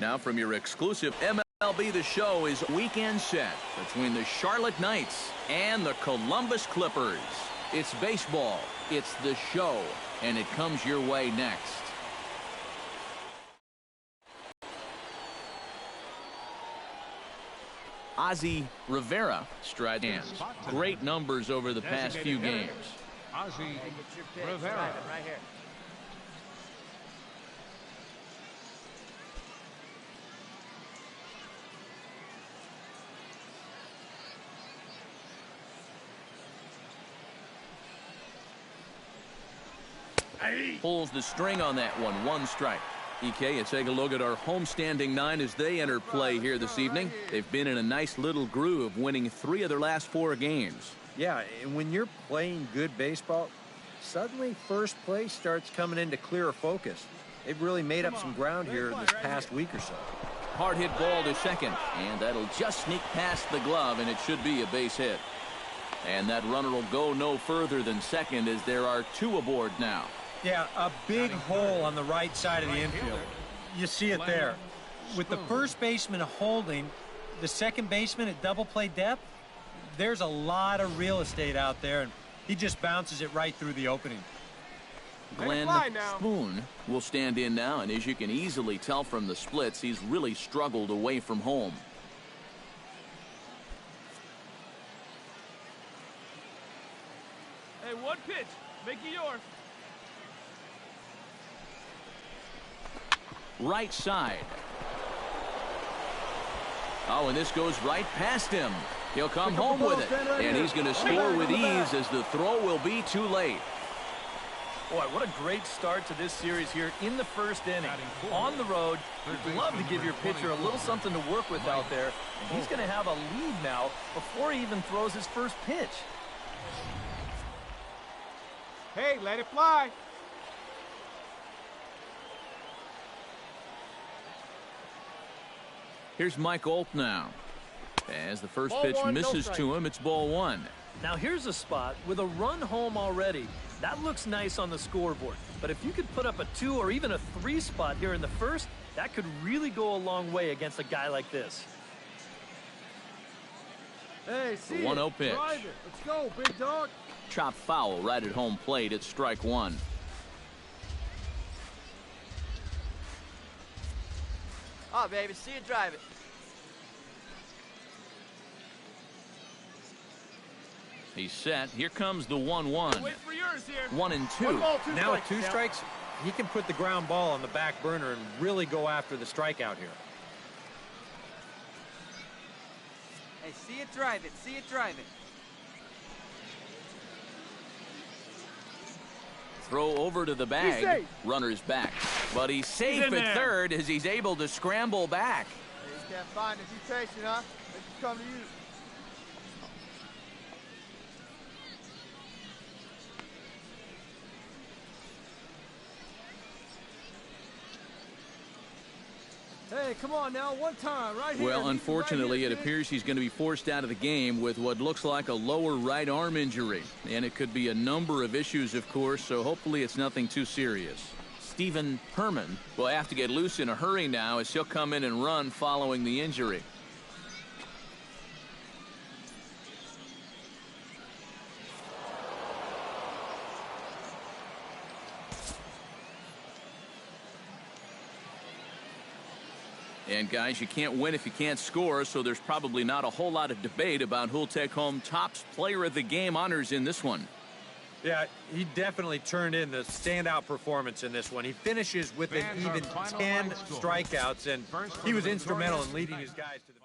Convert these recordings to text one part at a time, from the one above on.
Now from your exclusive MLB The Show is weekend set between the Charlotte Knights and the Columbus Clippers. It's baseball, it's The Show, and it comes your way next. Ozzy Rivera strides hands. Great numbers over the past few games. Ozzy Rivera. Right here. Pulls the string on that one strike. EK, you take a look at our homestanding nine as they enter play here this evening. They've been in a nice little groove, winning 3 of their last 4 games. Yeah, and when you're playing good baseball, suddenly first place starts coming into clearer focus. They've really made up some ground here in this past week or so. Hard hit ball to second, and that'll just sneak past the glove, and it should be a base hit. And that runner will go no further than second as there are 2 aboard now. Yeah, a big hole on the right side of the infield. You see it there. With the first baseman holding, the second baseman at double play depth, there's a lot of real estate out there, and he just bounces it right through the opening. Glenn Spoon will stand in now, and as you can easily tell from the splits, he's really struggled away from home. Hey, one pitch. Make it yours. Right side. Oh, and this goes right past him. He'll come home with it, and he's going to score with ease as the throw will be too late. Boy, what a great start to this series here in the first inning. On the road, you'd love to give your pitcher a little something to work with out there. And he's going to have a lead now before he even throws his first pitch. Hey, let it fly. Here's Mike Olt now. As the first pitch misses to him, it's ball 1. Now here's a spot with a run home already. That looks nice on the scoreboard. But if you could put up a 2 or even a 3 spot here in the first, that could really go a long way against a guy like this. Hey, see the 1-0 pitch. Let's go, big dog. Chop foul right at home plate. It's strike 1. Oh, baby, see you drive it. He's set. Here comes the 1-1. Wait for yours here. 1 and 2. Now with 2 strikes, he can put the ground ball on the back burner and really go after the strikeout here. Hey, see it drive it. See it drive it. Throw over to the bag. Runner's back. But he's safe at third as he's able to scramble back. Hey, you can't find it. You chasing, huh? They can come to you. Hey, come on now, one time, right here. Well, unfortunately, it appears he's going to be forced out of the game with what looks like a lower right arm injury. And it could be a number of issues, of course, so hopefully it's nothing too serious. Stephen Herman will have to get loose in a hurry now as he'll come in and run following the injury. And guys, you can't win if you can't score, so there's probably not a whole lot of debate about who'll take home Topps Player of the Game honors in this one. Yeah, he definitely turned in the standout performance in this one. He finishes with an even 10 strikeouts, and he was instrumental in leading his guys to the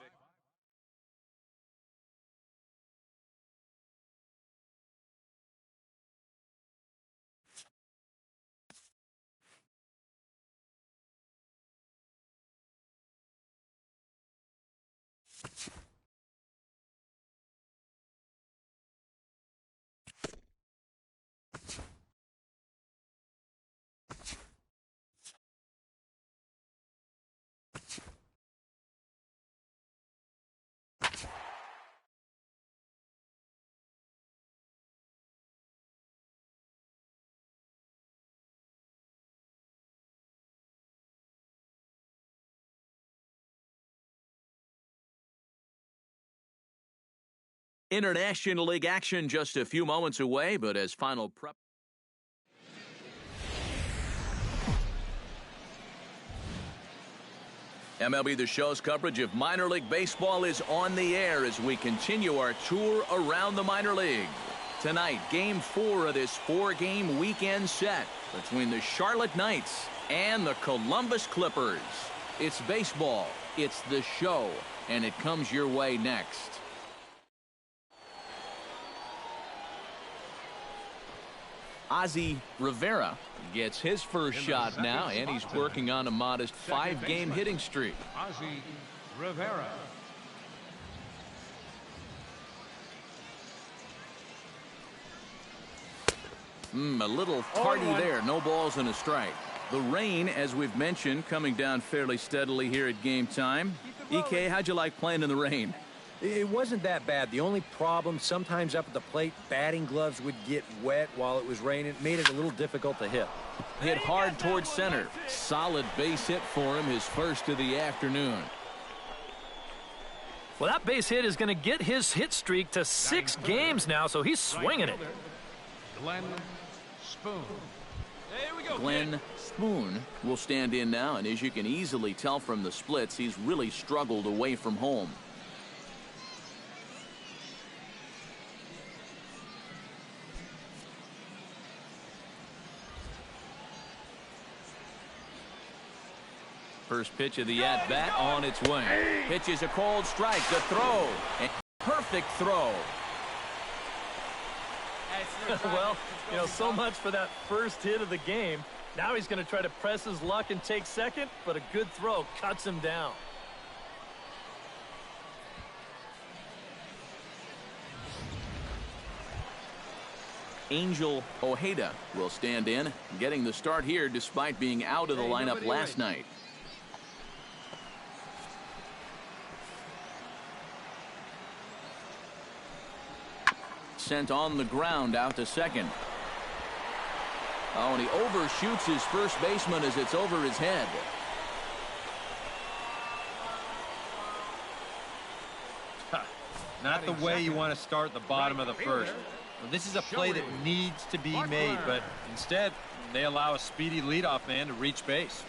International League action just a few moments away, but as final prep. MLB The Show's coverage of minor league baseball is on the air as we continue our tour around the minor league. Tonight, Game 4 of this 4-game weekend set between the Charlotte Knights and the Columbus Clippers. It's baseball, it's the show, and it comes your way next. Ozzy Rivera gets his first shot now, and he's working on a modest 5-game hitting streak. Ozzy Rivera. A little tardy there. No balls and a strike. The rain, as we've mentioned, coming down fairly steadily here at game time. EK, how'd you like playing in the rain? It wasn't that bad. The only problem, sometimes up at the plate, batting gloves would get wet while it was raining. It made it a little difficult to hit. Hit hard towards center. Solid base hit for him, his first of the afternoon. Well, that base hit is going to get his hit streak to 6 games now, so he's swinging it. Glenn Spoon. Glenn Spoon will stand in now, and as you can easily tell from the splits, he's really struggled away from home. First pitch of the at-bat on its way. Pitch is a cold strike. The throw. A perfect throw. Well, so much for that first hit of the game. Now he's going to try to press his luck and take second, but a good throw cuts him down. Angel Ojeda will stand in, getting the start here despite being out of the lineup last night. Sent on the ground out to second. Oh, and he overshoots his first baseman as it's over his head. Not the way you want to start the bottom of the first. Well, this is a play that needs to be made, but instead they allow a speedy leadoff man to reach base.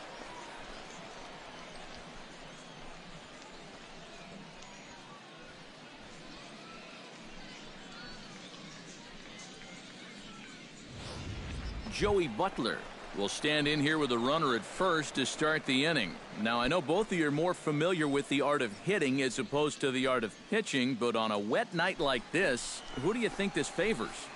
Joey Butler will stand in here with a runner at first to start the inning. Now, I know both of you are more familiar with the art of hitting as opposed to the art of pitching, but on a wet night like this, who do you think this favors?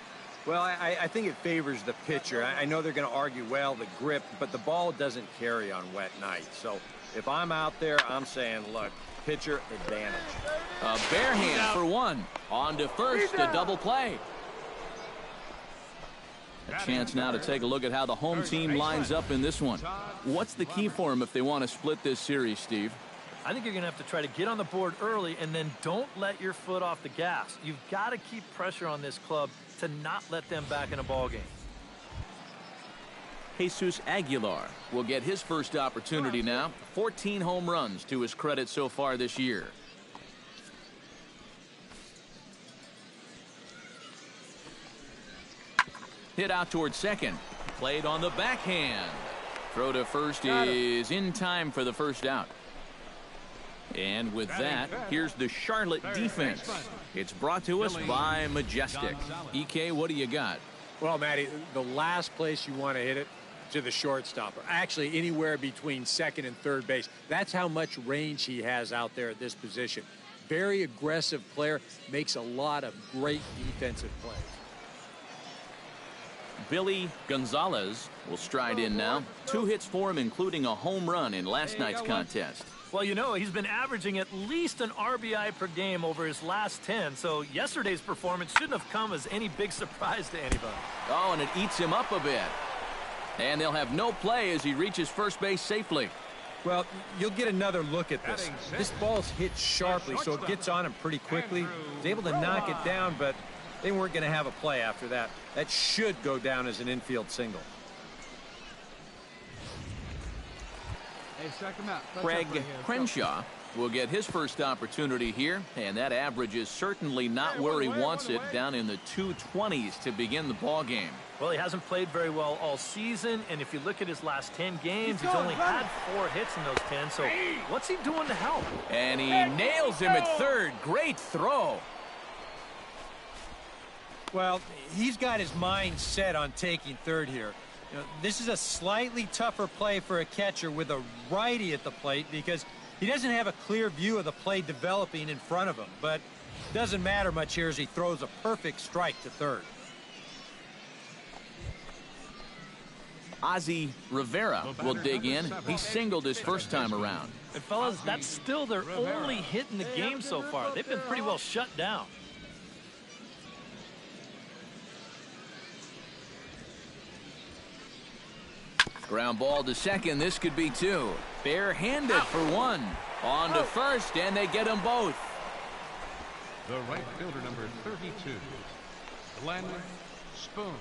Well, I think it favors the pitcher. I know they're going to argue, well, the grip, but the ball doesn't carry on wet nights. So if I'm out there, I'm saying, look, pitcher advantage. A bare hand for one. On to first, a double play. A chance now to take a look at how the home team lines up in this one. What's the key for them if they want to split this series, Steve? I think you're going to have to try to get on the board early and then don't let your foot off the gas. You've got to keep pressure on this club to not let them back in a ball game. Jesus Aguilar will get his first opportunity now. 14 home runs to his credit so far this year. Hit out towards second. Played on the backhand. Throw to first is in time for the first out. And with that, here's the Charlotte defense. It's brought to us by Majestic. EK, what do you got? Well, Matty, the last place you want to hit it, to the shortstop, or actually anywhere between second and third base. That's how much range he has out there at this position. Very aggressive player, makes a lot of great defensive plays. Billy Gonzalez will stride in now. 2 hits for him, including a home run in last night's contest. Well, he's been averaging at least an RBI per game over his last 10, so yesterday's performance shouldn't have come as any big surprise to anybody. Oh, and it eats him up a bit. And they'll have no play as he reaches first base safely. Well, you'll get another look at this. This ball's hit sharply, so it gets on him pretty quickly. He's able to knock it down, but they weren't going to have a play after that. That should go down as an infield single. Craig Crenshaw will get his first opportunity here, and that average is certainly not where he wants it, down in the 220s to begin the ball game. Well, he hasn't played very well all season, and if you look at his last 10 games, he's only had 4 hits in those 10, so what's he doing to help? And he nails him at third. Great throw. Well, he's got his mind set on taking third here. You know, this is a slightly tougher play for a catcher with a righty at the plate because he doesn't have a clear view of the play developing in front of him. But it doesn't matter much here as he throws a perfect strike to third. Ozzie Rivera will dig in. He singled his first time around. And fellas, that's still their only hit in the game so far. They've been pretty well shut down. Ground ball to second. This could be 2. Barehanded for 1. On to first, and they get them both. The right fielder, number 32, Glenn Spoon.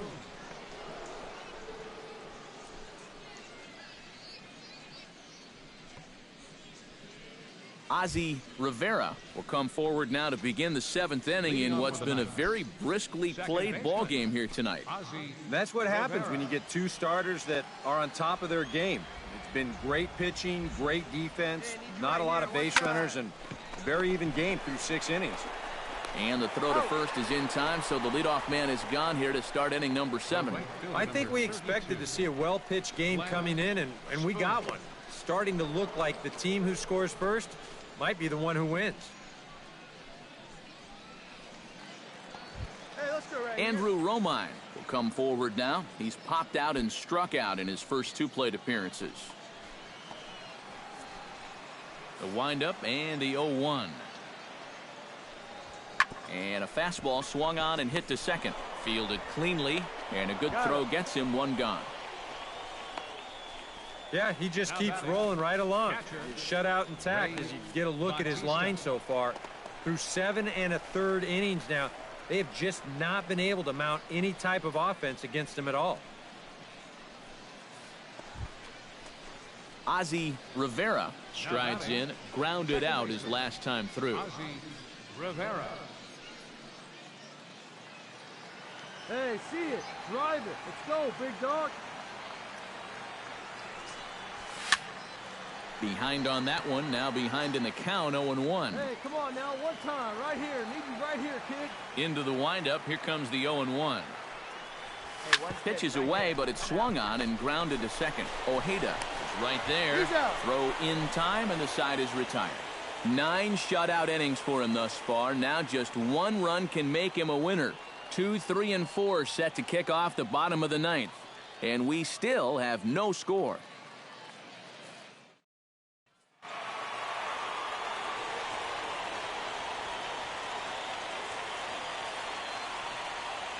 Ozzie Rivera will come forward now to begin the 7th inning in what's been a very briskly played ball game here tonight. That's what happens when you get 2 starters that are on top of their game. It's been great pitching, great defense, not a lot of base runners, and very even game through 6 innings. And the throw to first is in time, so the leadoff man is gone here to start inning number 7. I think we expected to see a well-pitched game coming in, and we got one. Starting to look like the team who scores first might be the one who wins. Andrew Romine will come forward now. He's popped out and struck out in his first 2 plate appearances. The windup and the 0-1. And a fastball swung on and hit to second. Fielded cleanly, and a good throw gets him 1 gone. Yeah, he just keeps rolling right along. Shut out intact as you get a look at his line so far. Through 7 1/3 innings now, they have just not been able to mount any type of offense against him at all. Ozzie Rivera strides in, grounded out his last time through. Ozzie Rivera. Hey, see it. Drive it. Let's go, big dog. Behind on that one, now behind in the count, 0-1. Hey, come on now, one time, right here. Need you right here, kid. Into the windup, here comes the 0-1. Pitch is away, but it's swung on and grounded to second. Ojeda is right there. Throw in time, and the side is retired. 9 shutout innings for him thus far. Now just 1 run can make him a winner. 2, 3, and 4 set to kick off the bottom of the 9th. And we still have no score.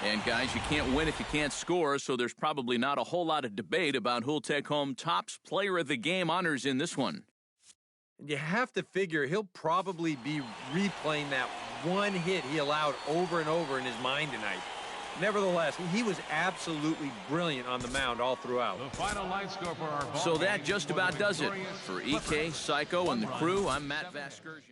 And guys, you can't win if you can't score, so there's probably not a whole lot of debate about who'll take home Topps Player of the Game honors in this one. You have to figure he'll probably be replaying that 1 hit he allowed over and over in his mind tonight. Nevertheless, he was absolutely brilliant on the mound all throughout. The final line score for our ball So that game just was about the does it. victorious For EK, Psycho, and the crew, I'm Matt Vasgersian.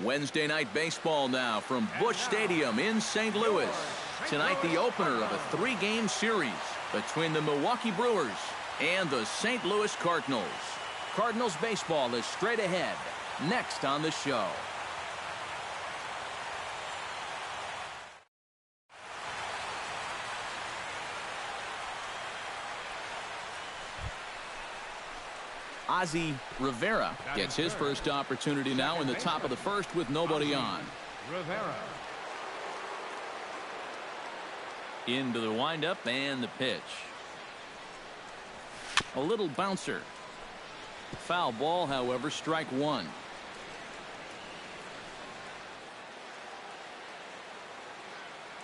Wednesday night baseball now from Busch Stadium in St. Louis. Tonight, the opener of a 3-game series between the Milwaukee Brewers and the St. Louis Cardinals. Cardinals baseball is straight ahead. Next on the show. Ozzie Rivera gets his first opportunity now in the top of the first with nobody on. Rivera. Into the windup and the pitch. A little bouncer. Foul ball, however, strike one.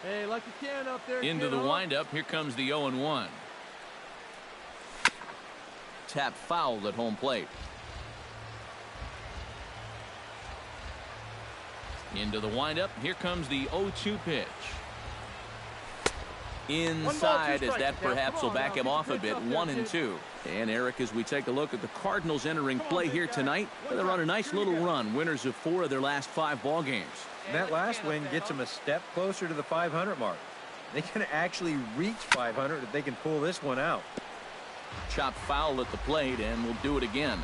Hey, like you can up there. Into the windup. Here comes the 0-1. Tap fouled at home plate. Into the windup. Here comes the 0-2 pitch. Inside, as that perhaps will back him off a bit. 1-2. And Eric, as we take a look at the Cardinals entering play here tonight, they're on a nice little run. Winners of 4 of their last 5 ball games. And that last win gets them a step closer to the 500 mark. They can actually reach 500 if they can pull this one out. Chop foul at the plate, and we'll do it again.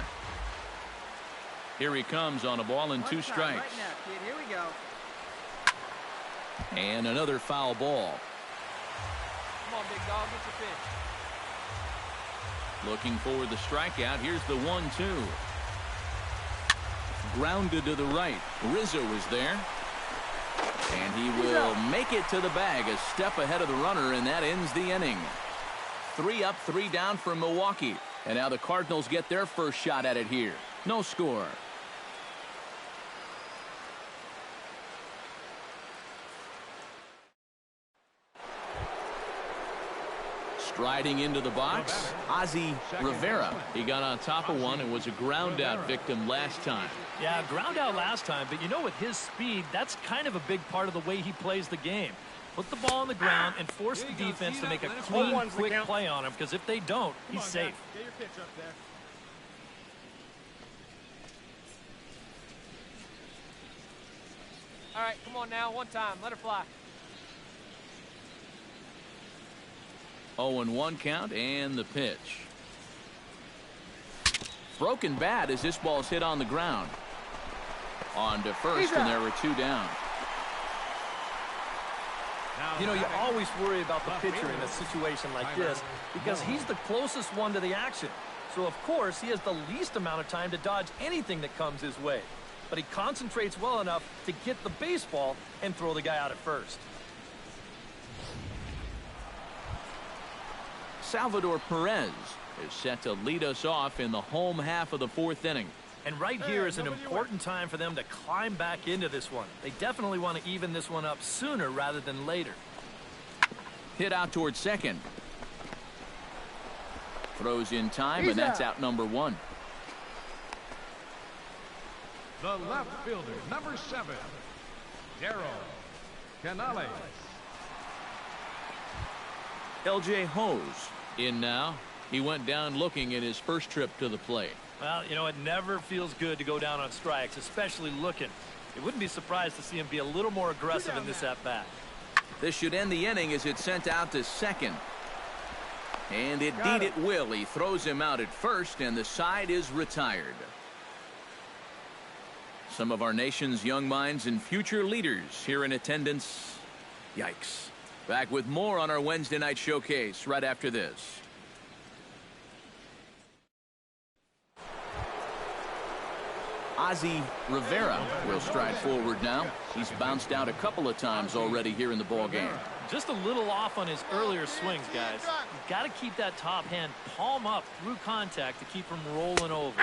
Here he comes on a ball and 2 strikes. Right now, kid. Here we go. And another foul ball. Come on, big dog. Get your pitch. Looking for the strikeout. Here's the 1-2. Grounded to the right. Rizzo is there. And he will make it to the bag, a step ahead of the runner, and that ends the inning. 3 up, 3 down for Milwaukee. And now the Cardinals get their first shot at it here. No score. Striding into the box, Ozzie Rivera. He got on top of one and was a ground out victim last time. Yeah, ground out last time, but you know, with his speed, that's kind of a big part of the way he plays the game. Put the ball on the ground and force the defense to make a clean, quick play on him, because if they don't, he's safe. Get your pitch up there. All right, come on now. One time. Let her fly. 0-1 count and the pitch. Broken bat as this ball's hit on the ground. On to first, and there were 2 down. You know, you always worry about the pitcher in a situation like this because he's the closest one to the action. So, of course, he has the least amount of time to dodge anything that comes his way. But he concentrates well enough to get the baseball and throw the guy out at first. Salvador Perez is set to lead us off in the home half of the 4th inning. And right here is an important time for them to climb back into this one. They definitely want to even this one up sooner rather than later. Hit out towards second. Throws in time, and that's out number 1. The left fielder, number 7, Darryl Canales. L.J. Hose in now. He went down looking at his first trip to the plate. Well, you know, it never feels good to go down on strikes, especially looking. You wouldn't be surprised to see him be a little more aggressive in this at-bat. This should end the inning as it's sent out to second. And indeed it will. He throws him out at first, and the side is retired. Some of our nation's young minds and future leaders here in attendance. Yikes. Back with more on our Wednesday night showcase right after this. Ozzie Rivera will stride forward now. He's bounced out a couple of times already here in the ball game. Just a little off on his earlier swings, guys. You've got to keep that top hand palm up through contact to keep him rolling over.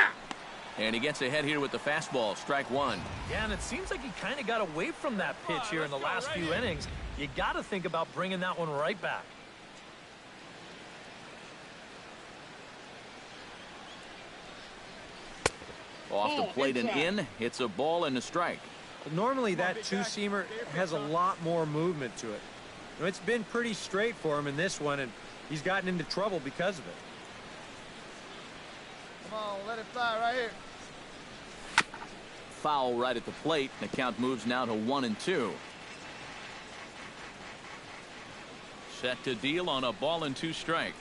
And he gets ahead here with the fastball, strike 1. Yeah, and it seems like he kind of got away from that pitch here in the last few innings. You got to think about bringing that one right back. Off the plate and in, hits a ball and a strike. Normally that 2-seamer has a lot more movement to it. You know, it's been pretty straight for him in this one, and he's gotten into trouble because of it. Come on, let it fly right here. foul right at the plate. The count moves now to 1-2. Set to deal on a ball and 2 strikes.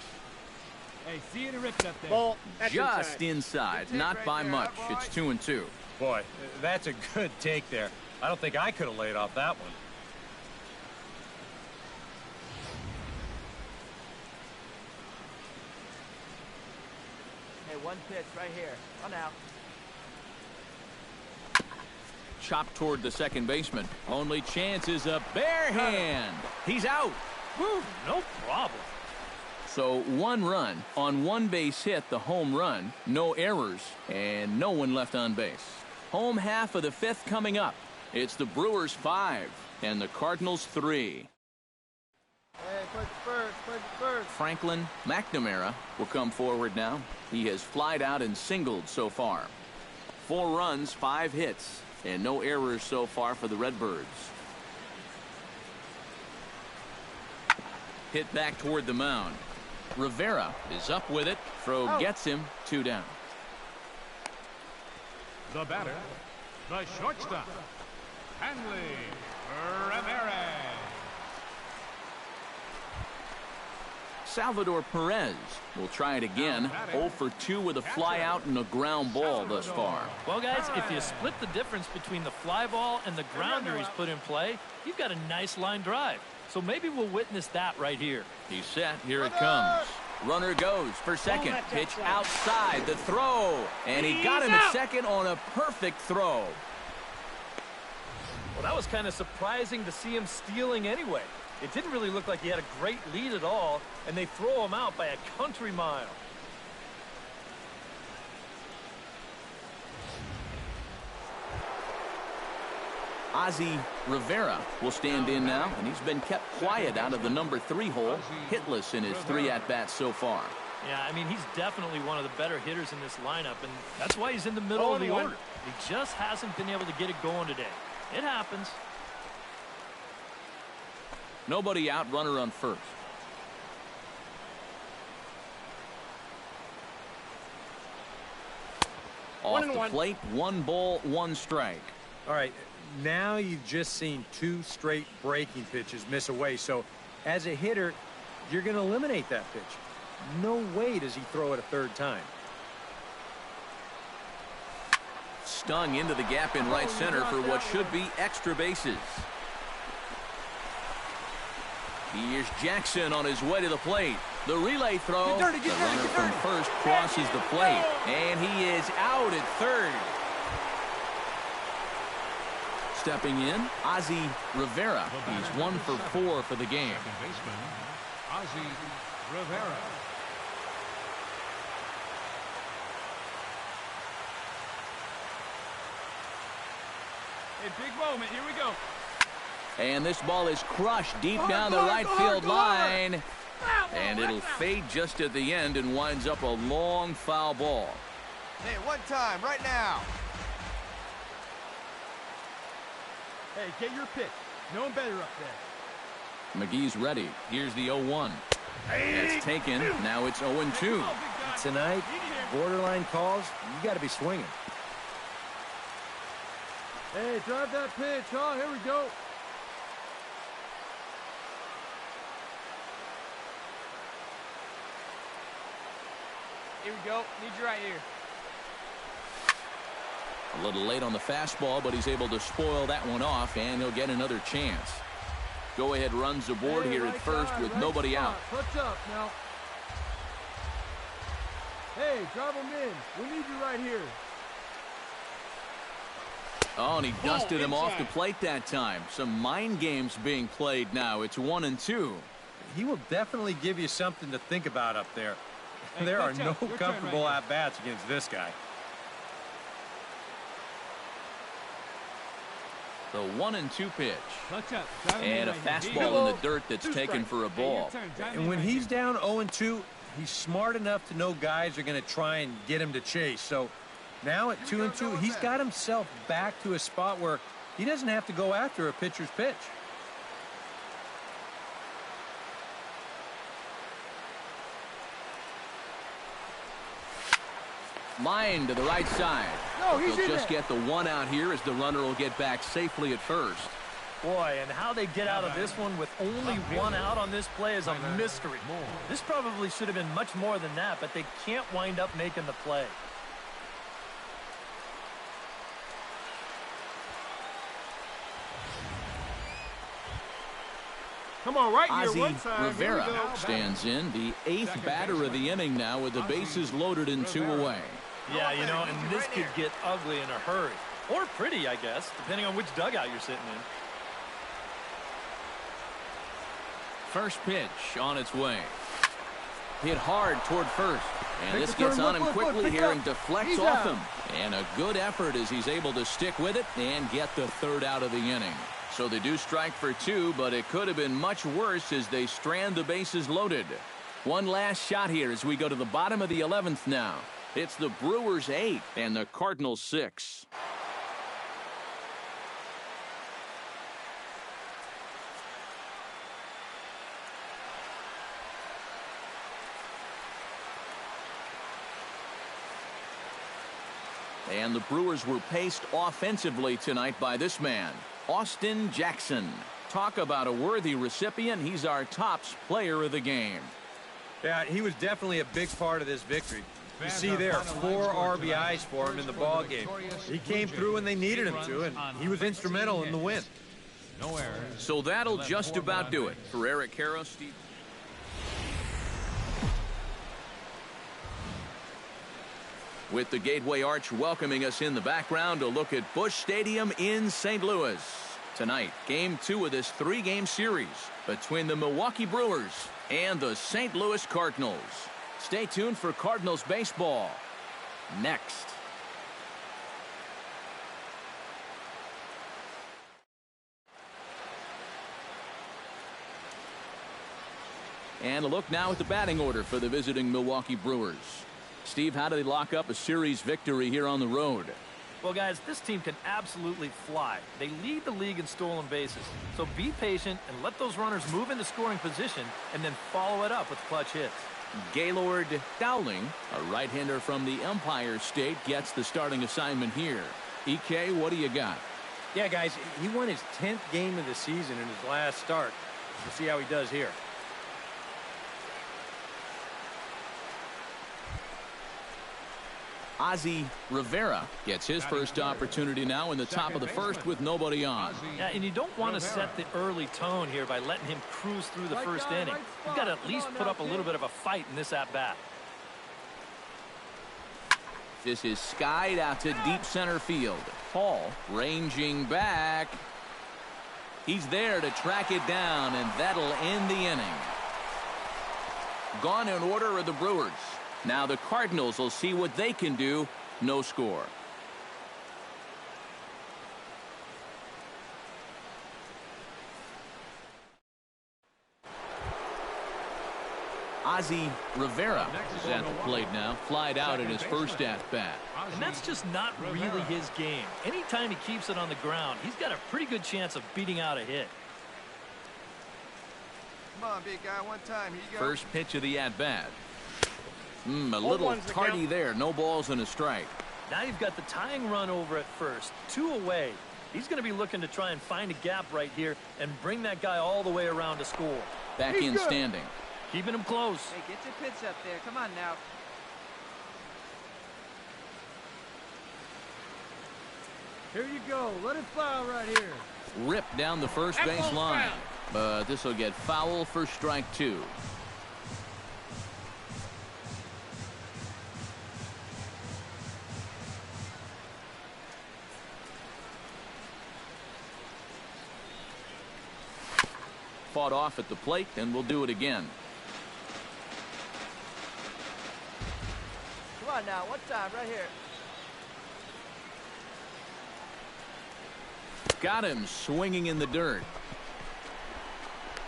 Hey, see it ripped up there. Ball. Just inside, not by much. It's 2-2. Boy, that's a good take there. I don't think I could have laid off that one. Hey, one pitch right here. On out. Chopped toward the second baseman. Only chance is a bare hand. He's out. Whew, no problem. So 1 run on 1 base hit, the home run, no errors, and no one left on base. Home half of the 5th coming up. It's the Brewers 5 and the Cardinals 3. Hey, play first, play first. Franklin McNamara will come forward now. He has flied out and singled so far. 4 runs, 5 hits, and no errors so far for the Redbirds. Hit back toward the mound. Rivera is up with it. Throw gets him. 2 down. The batter, the shortstop, Hanley Rivera. Salvador Perez will try it again. 0 for 2 with a fly out and a ground ball thus far. Well, guys, if you split the difference between the fly ball and the grounder he's put in play, you've got a nice line drive. So maybe we'll witness that right here. He's set. Here it comes. Runner goes for second. Pitch outside. The throw. And he got him at second on a perfect throw. Well, that was kind of surprising to see him stealing anyway. It didn't really look like he had a great lead at all, and they throw him out by a country mile. Ozzie Rivera will stand in now, and he's been kept quiet out of the number 3 hole, hitless in his 3 at-bats so far. Yeah, I mean, he's definitely one of the better hitters in this lineup, and that's why he's in the middle of the order. He just hasn't been able to get it going today. It happens. Nobody out, runner on first. Off the plate, 1 ball, 1 strike. All right, now you've just seen 2 straight breaking pitches miss away. So as a hitter, you're going to eliminate that pitch. No way does he throw it a 3rd time. Stung into the gap in right center for what should be extra bases. Here's Jackson on his way to the plate. The relay throw. The runner from first crosses the plate. And he is out at 3rd. Stepping in, Ozzie Rivera. He's 1 for 4 for the game. Second baseman, Ozzie Rivera. Hey, big moment. Here we go. And this ball is crushed deep down the right field line. And it'll fade just at the end and winds up a long foul ball. Hey, one time, right now. Hey, get your pitch. No one better up there. McGee's ready. Here's the 0-1. It's taken. Now it's 0-2. Tonight, borderline calls, you got to be swinging. Hey, drive that pitch, huh? Here we go. Here we go. Need you right here. A little late on the fastball, but he's able to spoil that one off, and he'll get another chance. Go-ahead runs aboard here at first with nobody out. Touch up now. Hey, drive him in. We need you right here. Oh, and he dusted him off the plate that time. Some mind games being played now. It's 1-2. He will definitely give you something to think about up there. Hey, there are catch no up. Your turn comfortable right at-bats against this guy. The 1-2 pitch. Touch up. Drive him in And a right here. fastball in the dirt that's taken for a Hey, your ball. turn. Drive him And in when right he's here. down 0-2, he's smart enough to know guys are going to try and get him to chase. So now at 2-2, he's got himself back to a spot where he doesn't have to go after a pitcher's pitch. Line to the right side. No, he's They'll in just there. get the one out here as the runner will get back safely at first. Boy, and how they get out of this one with only one out on this play is a mystery. This probably should have been much more than that, but they can't wind up making the play. Come on, right here, one Ozzie time. Here we Rivera go. stands in, the 8th batter of the inning now with the bases loaded and 2 away. Yeah, you know, and this could get ugly in a hurry. Or pretty, I guess, depending on which dugout you're sitting in. First pitch on its way. Hit hard toward first. And Take this the turn, gets on look, him look, quickly pick it here up. and deflects He's off out. him. And a good effort as he's able to stick with it and get the 3rd out of the inning. So they do strike for 2, but it could have been much worse as they strand the bases loaded. One last shot here as we go to the bottom of the 11th now. It's the Brewers 8 and the Cardinals 6. And the Brewers were paced offensively tonight by this man, Austin Jackson. Talk about a worthy recipient. He's our tops player of the game. Yeah, he was definitely a big part of this victory. You see there, 4 RBIs for him in the ball game. He came through when they needed him to, and he was instrumental in the win. No errors. So that'll just about do it for Eric Harrow, Steve. With the Gateway Arch welcoming us in the background, a look at Busch Stadium in St. Louis. Tonight, Game 2 of this 3-game series between the Milwaukee Brewers and the St. Louis Cardinals. Stay tuned for Cardinals baseball next. And a look now at the batting order for the visiting Milwaukee Brewers. Steve, how do they lock up a series victory here on the road? Well, guys, this team can absolutely fly. They lead the league in stolen bases. So be patient and let those runners move into scoring position and then follow it up with clutch hits. Gaylord Dowling, a right-hander from the Empire State, gets the starting assignment here. EK, what do you got? Yeah, guys, he won his 10th game of the season in his last start. We'll see how he does here. Ozzie Rivera gets his first opportunity now in the top of the first with nobody on. Yeah, and you don't want to set the early tone here by letting him cruise through the first inning. You've got to at least put up a little bit of a fight in this at-bat. This is skied out to deep center field. Paul ranging back. He's there to track it down, and that'll end the inning. Gone in order are the Brewers. Now the Cardinals will see what they can do. No score. Ozzie Rivera is at the plate now. Flied out in his first at-bat. And that's just not really his game. Anytime he keeps it on the ground, he's got a pretty good chance of beating out a hit. Come on, big guy, one time. Here you go. First pitch of the at-bat. A little tardy there. No balls and a strike. Now you've got the tying run over at first. 2 away. He's going to be looking to try and find a gap right here and bring that guy all the way around to score. Back in standing. Keeping him close. Hey, get your pitch up there. Come on now. Here you go. Let it fly right here. Ripped down the first base line. But this will get foul for strike 2. Fought off at the plate, and we'll do it again. Come on now, one time, right here. Got him swinging in the dirt.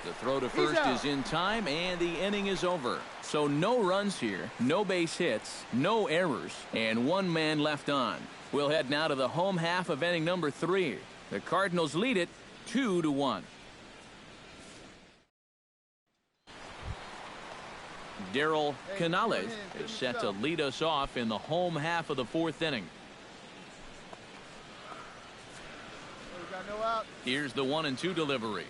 The throw to first is in time, and the inning is over. So no runs here, no base hits, no errors, and 1 man left on. We'll head now to the home half of inning number 3. The Cardinals lead it 2-1. Darryl Canales is set to lead us off in the home half of the 4th inning. no out. Here's the 1-2 delivery.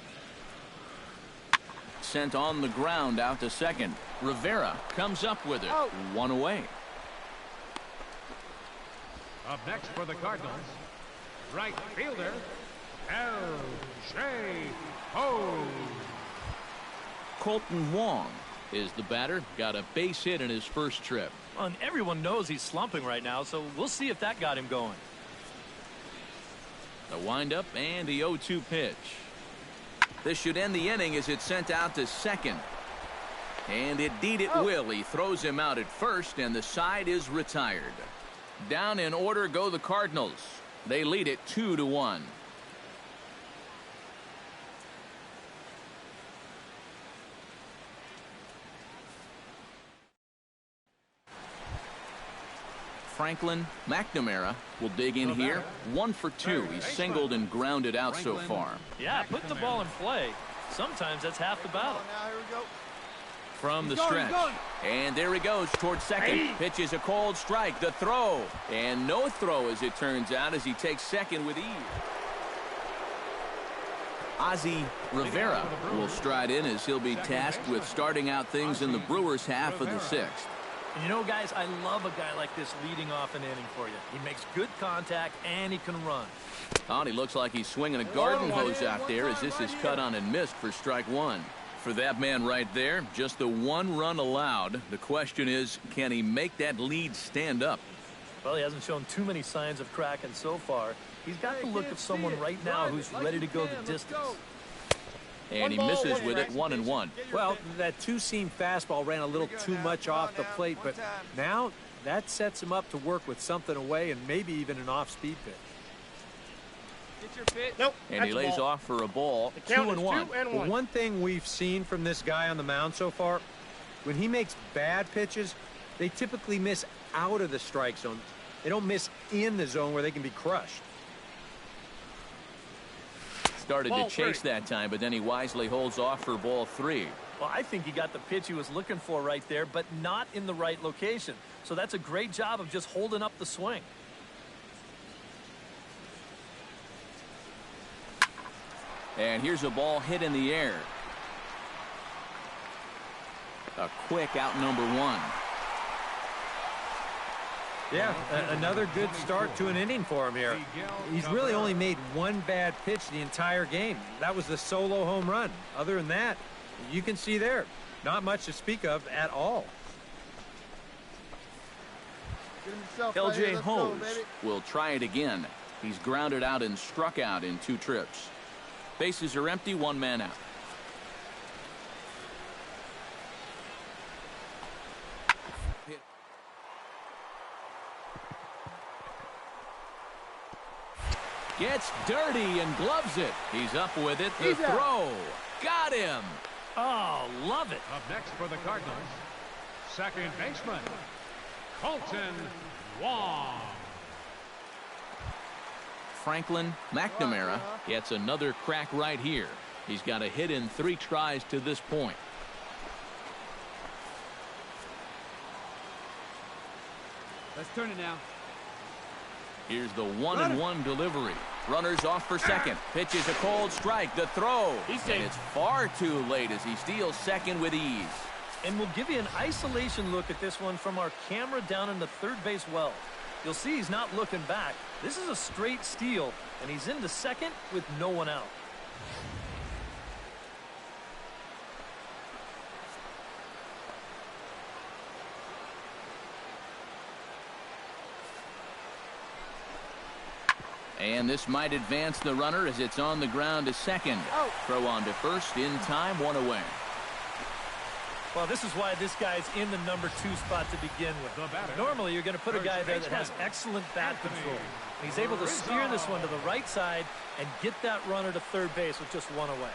Sent on the ground out to second. Rivera comes up with it. One away. Up next for the Cardinals, right fielder, L.J. Ho. Colton Wong is the batter. Got a base hit in his first trip. And everyone knows he's slumping right now, so we'll see if that got him going. The windup and the 0-2 pitch. This should end the inning as it's sent out to second. And indeed it will. He throws him out at first, and the side is retired. Down in order go the Cardinals. They lead it 2-1. Franklin McNamara will dig in here. 1 for 2. He's singled and grounded out so far. Yeah, put the ball in play. Sometimes that's half the battle. Now here we go. From the stretch. And there he goes towards second. Pitches a cold strike. The throw. And no throw, as it turns out, as he takes second with ease. Ozzie Rivera will stride in as he'll be tasked with starting out things in the Brewers' half of the 6th. And you know, guys, I love a guy like this leading off an inning for you. He makes good contact, and he can run. Oh, and he looks like he's swinging a garden hose out there as this is cut on and missed for strike 1. For that man right there, just the 1 run allowed. The question is, can he make that lead stand up? Well, he hasn't shown too many signs of cracking so far. He's got the look of someone right now who's ready to go the distance. And he misses with it, 1-1. Well, that two-seam fastball ran a little too much off the plate, but now that sets him up to work with something away and maybe even an off-speed pitch. Get your pitch. Nope. And he lays off for a ball, 2-1. But one thing we've seen from this guy on the mound so far, when he makes bad pitches, they typically miss out of the strike zone. They don't miss in the zone where they can be crushed. Started to chase that time, but then he wisely holds off for ball 3. Well, I think he got the pitch he was looking for right there, but not in the right location. So that's a great job of just holding up the swing. And here's a ball hit in the air. A quick out number 1. Yeah, another good start to an inning for him here. He's really only made one bad pitch the entire game. That was the solo home run. Other than that, you can see there, not much to speak of at all. L.J. Hose will try it again. He's grounded out and struck out in 2 trips. Bases are empty, 1 man out. Gets dirty and gloves it. He's up with it. The throw. Got him. Oh, love it. Up next for the Cardinals, second baseman, Colton Wong. Franklin McNamara gets another crack right here. He's got a hit in 3 tries to this point. Let's turn it now. Here's the 1-1 delivery. Runners off for second. Pitches a cold strike. The throw. And it's far too late as he steals second with ease. And we'll give you an isolation look at this one from our camera down in the third base well. You'll see he's not looking back. This is a straight steal, and he's into second with no one out. And this might advance the runner as it's on the ground to second. Throw on to first in time, 1 away. Well, this is why this guy's in the number 2 spot to begin with. Normally, you're going to put a guy there that has excellent bat control. And he's able to steer this one to the right side and get that runner to third base with just 1 away.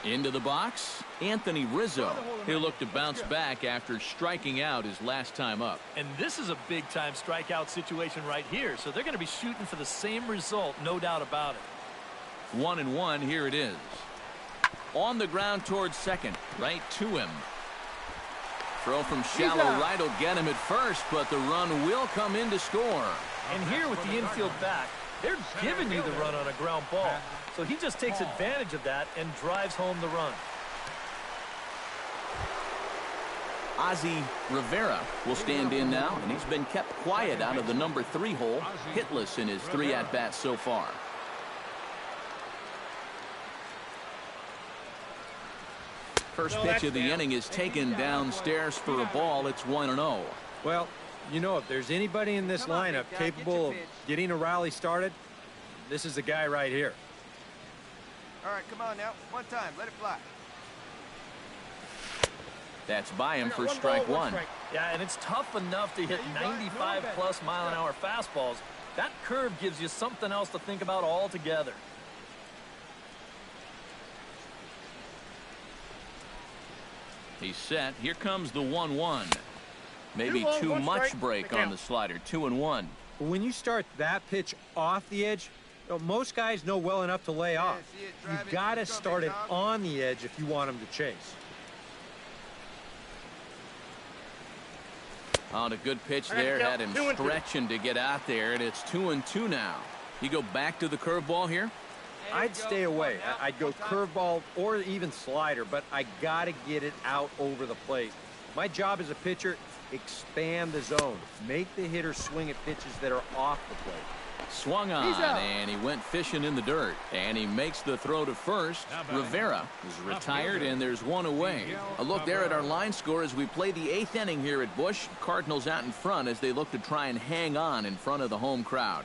Into the box, Anthony Rizzo. He'll look to bounce back after striking out his last time up. And this is a big-time strikeout situation right here, so they're going to be shooting for the same result, no doubt about it. 1-1, here it is. On the ground towards second, right to him. Throw from shallow right will get him at first, but the run will come in to score. And here with the infield back, they're giving you the run on a ground ball. So he just takes advantage of that and drives home the run. Ozzie Rivera will stand in now, and he's been kept quiet out of the number 3 hole, hitless in his 3 at-bats so far. First pitch of the inning is taken downstairs for a ball. It's 1-0. Well, you know, if there's anybody in this lineup capable of getting a rally started, this is the guy right here. All right, come on now. One time. Let it fly. That's by him for strike 1. Yeah, and it's tough enough to hit 95+ mile-an-hour fastballs. That curve gives you something else to think about altogether. He's set. Here comes the 1-1. Maybe too much break on the slider. 2-1. When you start that pitch off the edge, you know, most guys know well enough to lay off. You've got to start it on the edge if you want him to chase. On a good pitch there, had him stretching to get out there, and it's 2-2 now. You go back to the curveball here? I'd stay away. I'd go curveball or even slider, but I got to get it out over the plate. My job as a pitcher, expand the zone. Make the hitter swing at pitches that are off the plate. Swung on, and he went fishing in the dirt. And he makes the throw to first. Rivera is retired, and there's one away. A look there at our line score as we play the 8th inning here at Busch. Cardinals out in front as they look to try and hang on in front of the home crowd.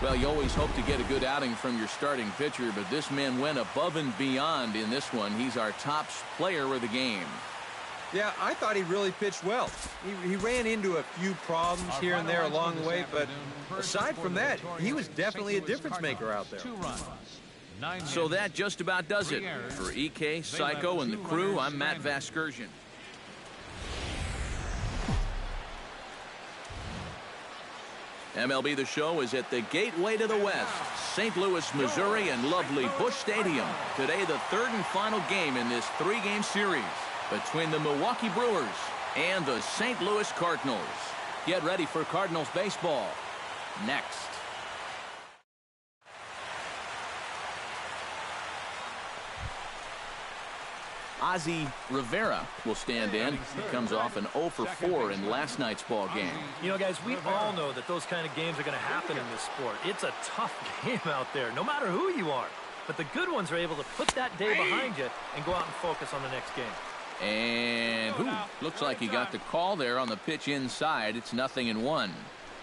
Well, you always hope to get a good outing from your starting pitcher, but this man went above and beyond in this one. He's our top player of the game. Yeah, I thought he really pitched well. He ran into a few problems here and there along the way, but aside from that, he was definitely a difference maker out there. So that just about does it. For EK, Psycho, and the crew, I'm Matt Vasgersian. MLB The Show is at the gateway to the West, St. Louis, Missouri, and lovely Busch Stadium. Today, the 3rd and final game in this 3-game series between the Milwaukee Brewers and the St. Louis Cardinals. Get ready for Cardinals baseball next. Ozzie Rivera will stand in. He comes off an 0 for 4 in last night's ball game. You know, guys, we all know that those kind of games are going to happen in this sport. It's a tough game out there, no matter who you are. But the good ones are able to put that day behind you and go out and focus on the next game. And looks like he got the call there on the pitch inside. It's 0-1.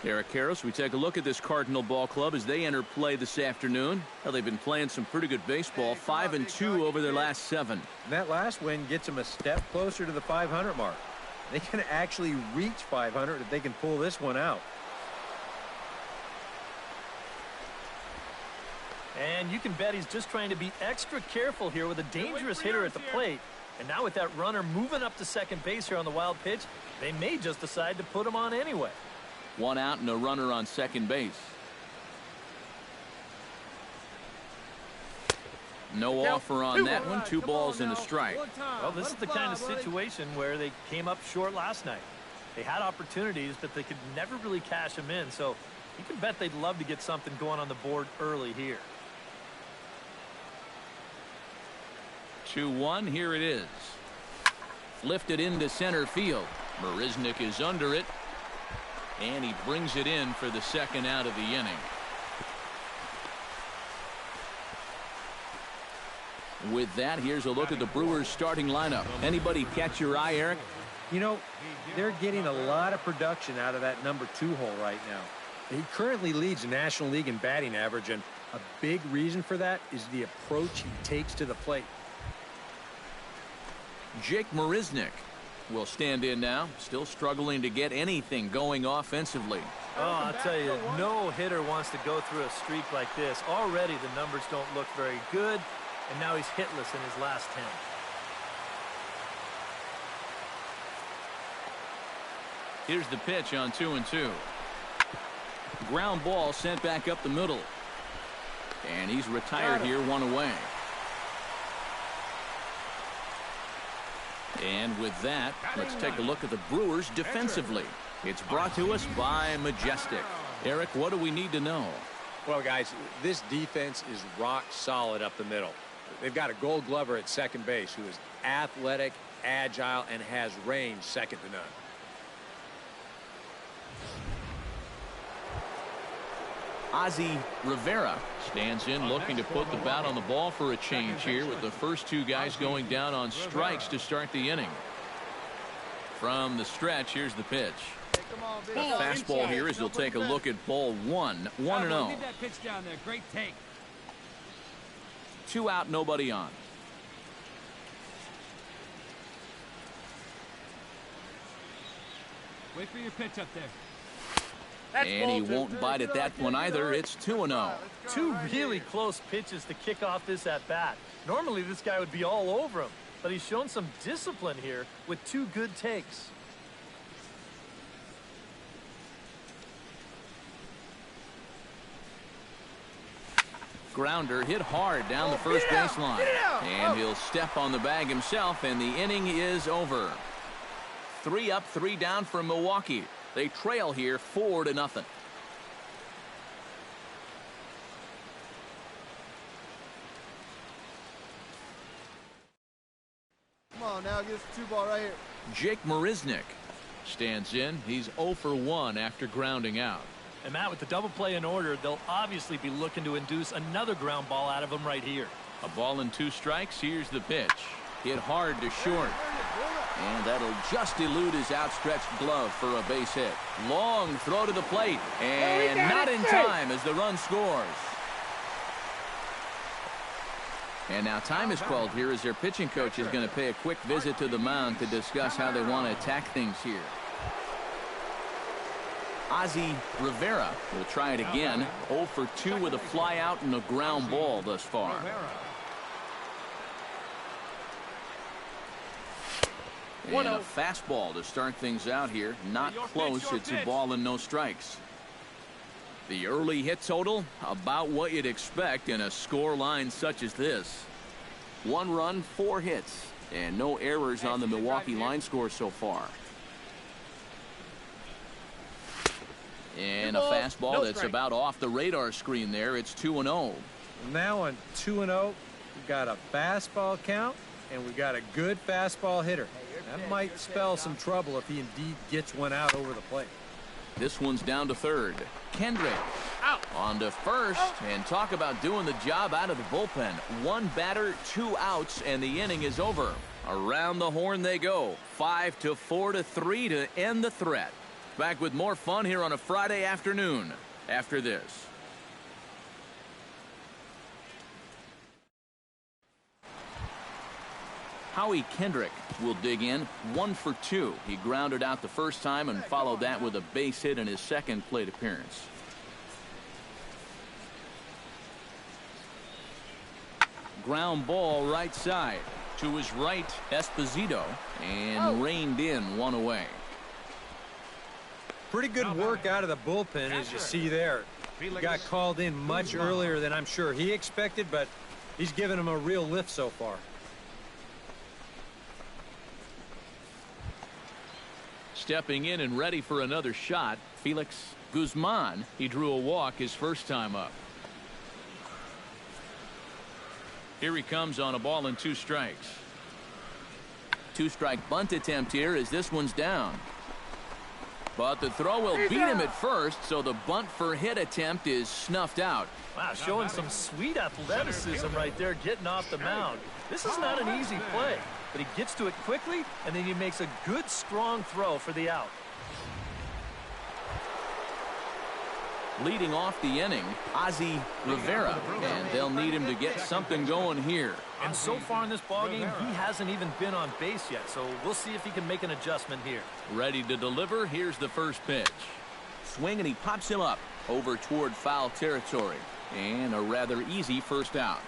Eric Karros, we take a look at this Cardinal ball club as they enter play this afternoon. Well, they've been playing some pretty good baseball, 5-2 over their last 7. And that last win gets them a step closer to the 500 mark. They can actually reach 500 if they can pull this one out. And you can bet he's just trying to be extra careful here with a dangerous hitter at the plate. And now with that runner moving up to second base here on the wild pitch, they may just decide to put him on anyway. 1 out and a runner on second base. No offer on that one. 2 balls and a strike. Well, this is the kind of situation where they came up short last night. They had opportunities, but they could never really cash them in. So you can bet they'd love to get something going on the board early here. 2-1. Here it is. Lifted into center field. Marisnick is under it. And he brings it in for the 2nd out of the inning. With that, here's a look at the Brewers' starting lineup. Anybody catch your eye, Eric? You know, they're getting a lot of production out of that number 2 hole right now. He currently leads the National League in batting average, and a big reason for that is the approach he takes to the plate. Jake Marisnick will stand in now, still struggling to get anything going offensively. Oh, I'll tell you, no hitter wants to go through a streak like this. Already the numbers don't look very good, and now he's hitless in his last 10. Here's the pitch on 2-2. Ground ball sent back up the middle. And he's retired here, 1 away. And with that, let's take a look at the Brewers defensively. It's brought to us by Majestic. Eric, what do we need to know? Well, guys, this defense is rock solid up the middle. They've got a Gold Glover at second base who is athletic, agile, and has range second to none. Ozzie Rivera stands in looking to put the bat on the ball for a change here with the first two guys going down on strikes to start the inning. From the stretch, here's the pitch. The fastball here as he'll take a look at ball one. 1-0. Leave that pitch down there. Great take. 2 out, nobody on. Wait for your pitch up there. And he won't bite at that one either. It's 2-0. Two really close pitches to kick off this at-bat. Normally this guy would be all over him, but he's shown some discipline here with 2 good takes. Grounder hit hard down the first baseline. And he'll step on the bag himself, and the inning is over. 3 up, 3 down for Milwaukee. They trail here 4-0. Come on now, get us a 2-ball right here. Jake Marisnick stands in. He's 0 for 1 after grounding out. And Matt, with the double play in order, they'll obviously be looking to induce another ground ball out of him right here. A ball and 2 strikes. Here's the pitch. Hit hard to short. And that'll just elude his outstretched glove for a base hit. Long throw to the plate. And not in time as the run scores. And now time is called here as their pitching coach is going to pay a quick visit to the mound to discuss how they want to attack things here. Ozzie Rivera will try it again. 0 for 2 with a fly out and a ground ball thus far. And a fastball to start things out here. Not close. It's a ball and no strikes. The early hit total, about what you'd expect in a score line such as this. 1 run, 4 hits, and no errors on the Milwaukee line score so far. And a fastball that's about off the radar screen there. It's 2-0. Now on 2-0, we've got a fastball count, and we've got a good fastball hitter. That might spell some trouble if he indeed gets one out over the plate. This one's down to third. Kendrick on to first, and talk about doing the job out of the bullpen. 1 batter, 2 outs, and the inning is over. Around the horn they go. 5-4-3 to end the threat. Back with more fun here on a Friday afternoon after this. Howie Kendrick will dig in. 1 for 2. He grounded out the first time and followed that with a base hit in his second plate appearance. Ground ball right side. To his right, Esposito, and reined in 1 away. Pretty good work out of the bullpen, as you see there. He got called in much earlier than I'm sure he expected, but he's given him a real lift so far. Stepping in and ready for another shot, Felix Guzman. He drew a walk his first time up. Here he comes on a ball and 2 strikes. 2-strike bunt attempt here as this one's down. But the throw will beat him at first, so the bunt for hit attempt is snuffed out. Wow, showing some sweet athleticism right there, getting off the mound. This is not an easy play, but he gets to it quickly, and then he makes a good, strong throw for the out. Leading off the inning, Ozzie Rivera, and they'll need him to get something going here. And so far in this ballgame, he hasn't even been on base yet, so we'll see if he can make an adjustment here. Ready to deliver. Here's the first pitch. Swing, and he pops him up over toward foul territory. And a rather easy first out.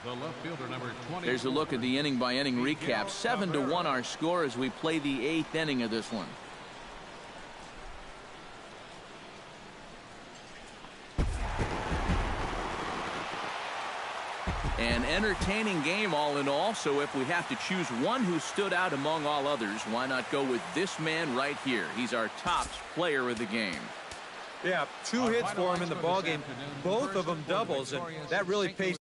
The left fielder, number 20. There's a look at the inning-by-inning recap. 7-1 our score as we play the 8th inning of this one. An entertaining game all in all, so if we have to choose one who stood out among all others, why not go with this man right here? He's our top player of the game. Yeah, 2 hits for him in the ballgame, both of them doubles, and that really pays